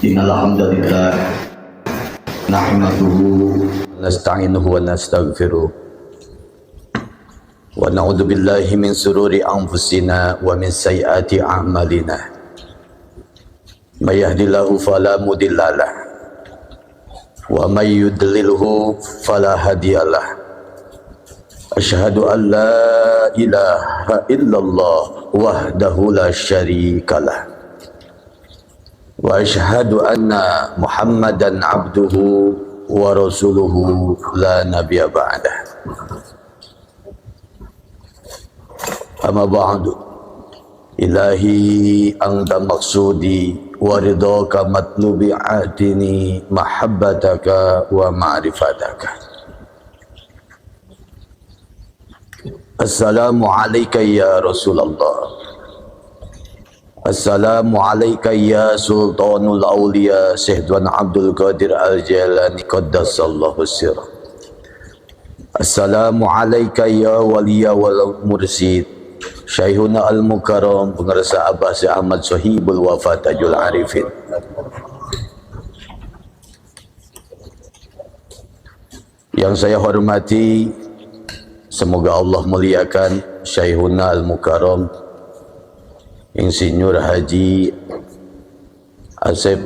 Innal hamdalillah nahmaduhu nasta'inuhu wa nastaghfiruh wa na'udzu billahi min sururi anfusina wa min sayyiati a'malina. May yahdihillahu fala mudhillalah wa may yudlilhu fala hadiyalah. Asyhadu an la ilaha illallah wahdahu la syarikalah wa asyhadu anna Muhammadan abduhu wa rasuluhu la nabiyya ba'dah. Amma ba'du. Ilahi anta maqsudi wa ridhaka matlubi atini mahabbataka wa ma'rifataka. Assalamu alayka ya Rasulullah. Assalamu alayka ya Sultanul Awliya Syekh Tuan Abdul Qadir Al-Jailani Qaddasallahu sirrah. Assalamu alayka ya Waliya wal Mursid Syekhuna Al-Mukarram Pengarsa Abbas Ahmad Sahibul Wafat Tajul Arifin. Yang saya hormati, semoga Allah muliakan Syekhuna Al-Mukarram Insinyur Haji Asep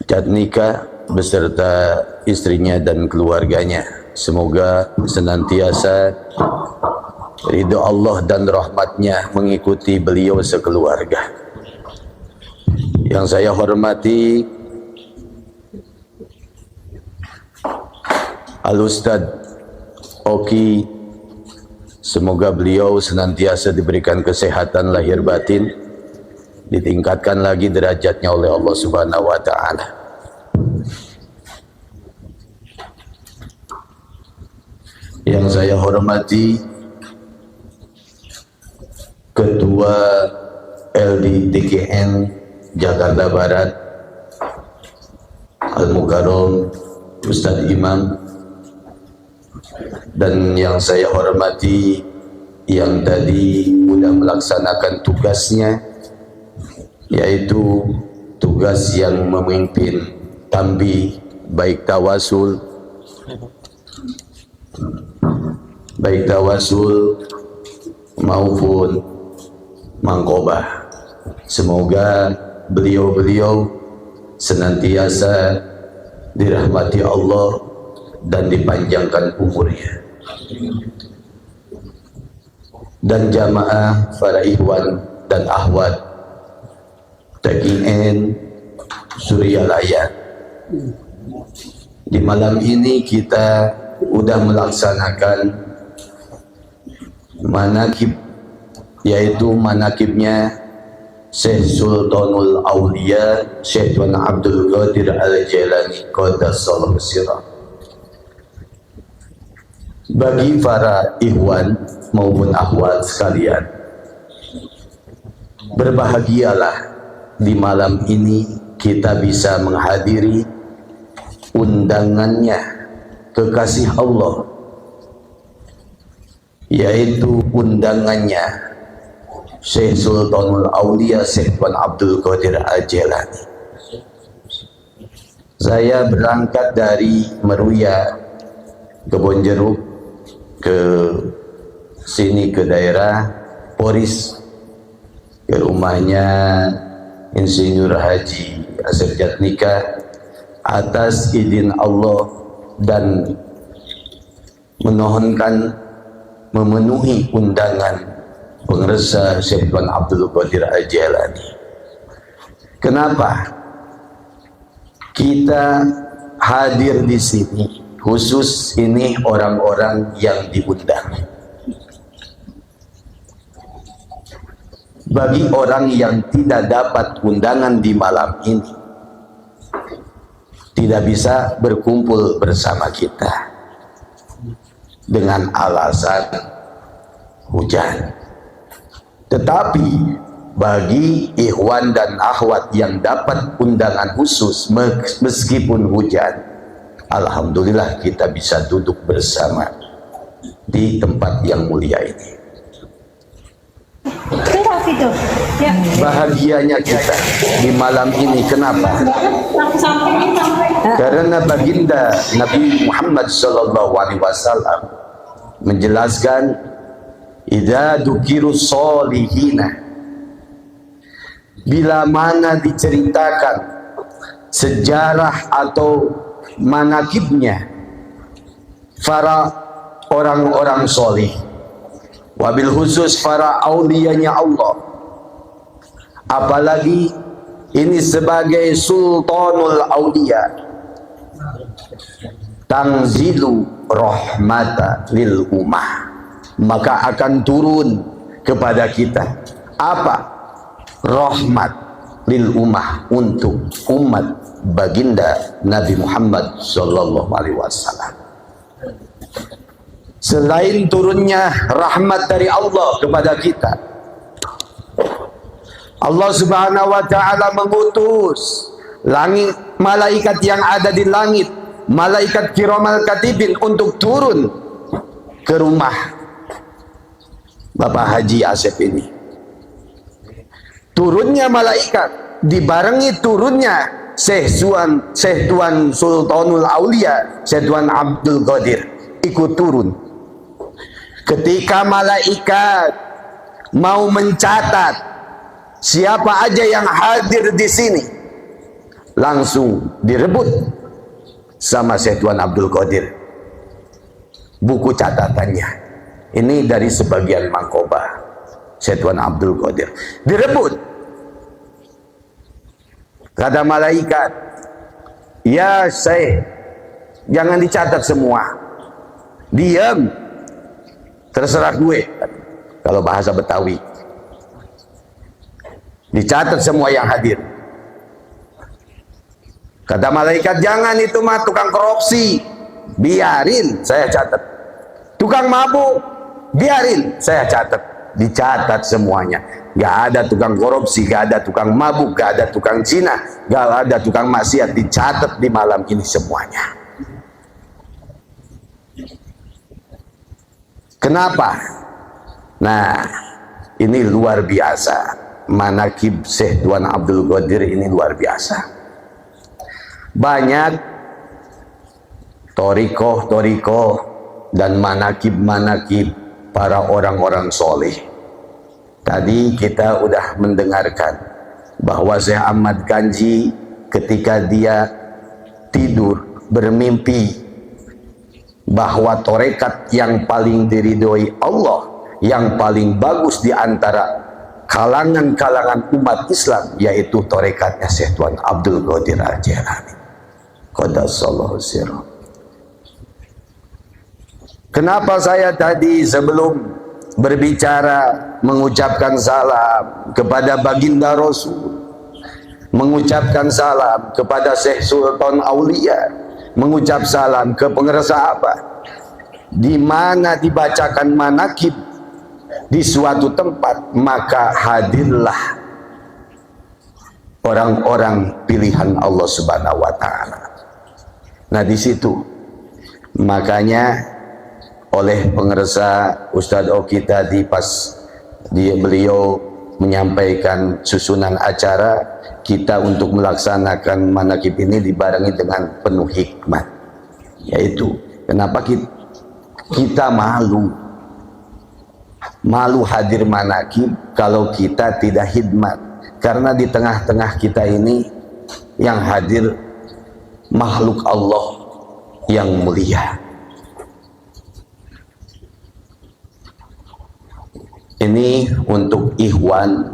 Jatnika beserta istrinya dan keluarganya. Semoga senantiasa ridho Allah dan rahmatnya mengikuti beliau sekeluarga. Yang saya hormati Al-Ustad Oki, semoga beliau senantiasa diberikan kesehatan lahir batin, ditingkatkan lagi derajatnya oleh Allah Subhanahu wa taala. Yang saya hormati Ketua LDTKN Jakarta Barat Al-Mukarram Ustadz Imam, dan yang saya hormati yang tadi sudah melaksanakan tugasnya, yaitu tugas yang memimpin tambi baik tawasul maupun mangkobah. Semoga beliau-beliau senantiasa dirahmati Allah dan dipanjangkan umurnya. Dan jamaah para ikhwan dan akhwat TKN Suryalaya, di malam ini kita sudah melaksanakan manakib, yaitu manakibnya Syekh Sultanul Awliya Syekh Tuan Abdul Qadir Al-Jailani Qaddasallahu sirrah. Bagi para ikhwan maupun akhwat sekalian, berbahagialah di malam ini kita bisa menghadiri undangannya kekasih Allah, yaitu undangannya Syekh Sultanul Awliya Syekh Tuan Abdul Qadir Al-Jailani. Saya berangkat dari Meruya Kebonjeruk ke sini, ke daerah Poris, ke rumahnya Insinyur Haji Asep Jatnika, atas izin Allah dan memohonkan memenuhi undangan pengersa Syekh Tuan Abdul Qadir Al-Jailani. Kenapa kita hadir di sini? Khusus ini orang-orang yang diundang. Bagi orang yang tidak dapat undangan di malam ini, tidak bisa berkumpul bersama kita dengan alasan hujan. Tetapi bagi ikhwan dan akhwat yang dapat undangan khusus meskipun hujan, alhamdulillah kita bisa duduk bersama di tempat yang mulia ini. Curah itu. Ya. Bahagianya kita di malam ini. Kenapa? Karena baginda Nabi Muhammad sallallahu alaihi wasallam menjelaskan, idza dukiru solihina, bila mana diceritakan sejarah atau manakibnya para orang-orang solih, wabil khusus para auliyanya Allah, apalagi ini sebagai sultanul auliya, tangzilu rahmata lil ummah, maka akan turun kepada kita apa? Rahmat lil ummah, untuk umat baginda Nabi Muhammad sallallahu alaihi wasallam. Selain turunnya rahmat dari Allah kepada kita, Allah subhanahu wa ta'ala mengutus langit, malaikat yang ada di langit, malaikat kiramal katibin, untuk turun ke rumah Bapak Haji Asep ini. Turunnya malaikat dibarengi turunnya Syekh Tuan Sultanul Aulia, Syekh Tuan Abdul Qadir, ikut turun. Ketika malaikat mau mencatat siapa aja yang hadir di sini, langsung direbut sama Syekh Tuan Abdul Qadir buku catatannya. Ini dari sebagian mangkoba Syekh Tuan Abdul Qadir direbut. Kata malaikat, ya Syekh, jangan dicatat semua, diam, terserah gue, kalau bahasa Betawi. Dicatat semua yang hadir. Kata malaikat, jangan, itu mah tukang korupsi, biarin saya catat. Tukang mabuk, biarin saya catat. Dicatat semuanya. Gak ada tukang korupsi, gak ada tukang mabuk, gak ada tukang zina, gak ada tukang maksiat. Dicatat di malam ini semuanya. Kenapa? Nah, ini luar biasa. Manakib Syekh Tuan Abdul Qadir ini luar biasa. Banyak torikoh dan manakib para orang-orang soleh. Tadi kita udah mendengarkan bahwa Syekh Ahmad Ganji ketika dia tidur bermimpi bahwa torekat yang paling diridhoi Allah, yang paling bagus di antara kalangan-kalangan umat Islam, yaitu torekatnya Syekh Tuan Abdul Qadir Al-Jailani qaddasallahu sirrah. Kenapa saya tadi sebelum berbicara mengucapkan salam kepada baginda Rasul, mengucapkan salam kepada Syekh Sultan Aulia, mengucap salam ke pengerasa apa, di mana dibacakan manakib di suatu tempat, maka hadirlah orang-orang pilihan Allah Subhanahu wa taala. Nah, di situ makanya oleh pengerasa Ustadz Oki tadi pas beliau menyampaikan susunan acara kita untuk melaksanakan manakib ini dibarengi dengan penuh hikmat, yaitu kenapa kita malu hadir manakib kalau kita tidak khidmat, karena di tengah-tengah kita ini yang hadir makhluk Allah yang mulia. Ini untuk ikhwan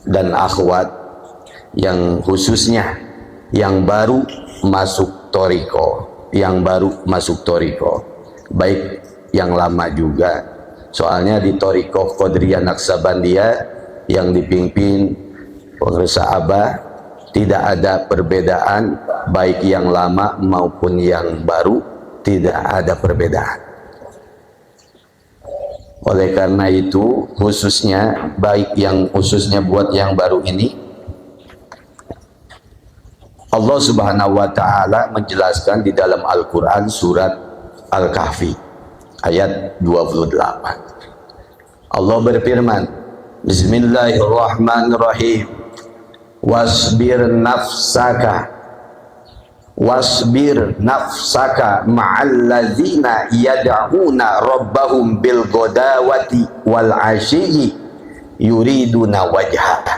dan akhwat yang khususnya yang baru masuk toriko, baik yang lama juga. Soalnya di toriko Qadriyah Naksabandiyah yang dipimpin pengerasa Abah tidak ada perbedaan, baik yang lama maupun yang baru, tidak ada perbedaan. Oleh karena itu, khususnya buat yang baru ini, Allah Subhanahu wa taala menjelaskan di dalam Al-Qur'an surat Al-Kahfi ayat 28. Allah berfirman, Bismillahirrahmanirrahim. Wasbir nafsaka ma'alladzina yad'una rabbahum bil ghadawati wal 'ashyi yuriduna wajhah.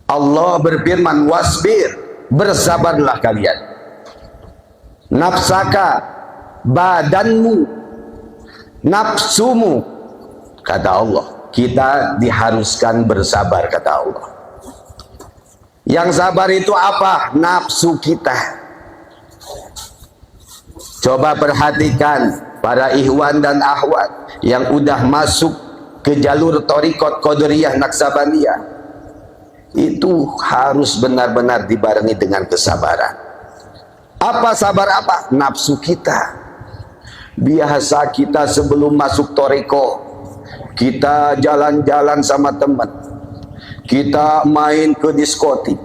Allah berfirman, wasbir, bersabarlah kalian. Nafsaka, badanmu, nafsumu, kata Allah. Kita diharuskan bersabar, kata Allah. Yang sabar itu apa? Nafsu kita. Coba perhatikan para ikhwan dan akhwat yang udah masuk ke jalur thariqat Qadariyah Naqsabandiyah, itu harus benar-benar dibarengi dengan kesabaran. Apa sabar apa? Nafsu kita. Biasa kita sebelum masuk thariqah, kita jalan-jalan sama teman, kita main ke diskotik,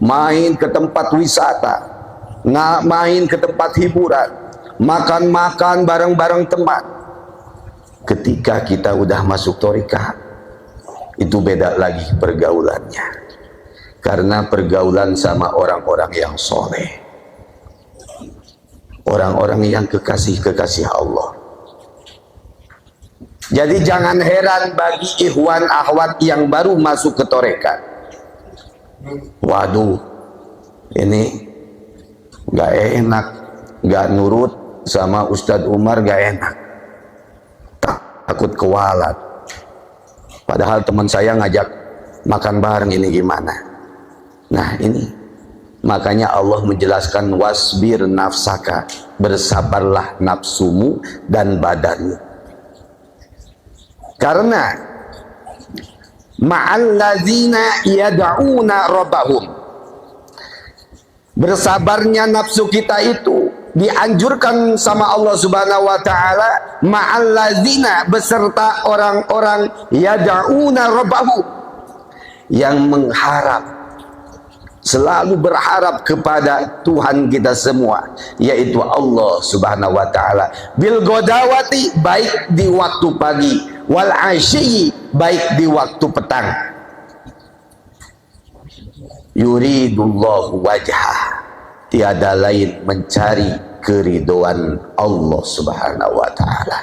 main ke tempat wisata, main ke tempat hiburan, makan-makan bareng-bareng teman. Ketika kita udah masuk thariqah, itu beda lagi pergaulannya, karena pergaulan sama orang-orang yang soleh, orang-orang yang kekasih Allah. Jadi jangan heran bagi ikhwan akhwat yang baru masuk ke thariqah. Waduh, ini gak enak, gak nurut sama Ustadz Umar, gak enak, takut kewalat. Padahal teman saya ngajak makan bareng, ini gimana? Nah ini, makanya Allah menjelaskan wasbir nafsaka, bersabarlah nafsumu dan badanmu. Karena ma'alladzina yad'una rabbahum, bersabarnya nafsu kita itu dianjurkan sama Allah Subhanahu wa taala, ma'alladzina, beserta orang-orang yad'una rabbahum, yang mengharap, selalu berharap kepada Tuhan kita semua, yaitu Allah Subhanahu wa taala. Bil ghadawati, baik di waktu pagi, wal 'ashyi, baik di waktu petang. Yuridullahu wajhah, tiada lain mencari keridhaan Allah Subhanahu wa taala.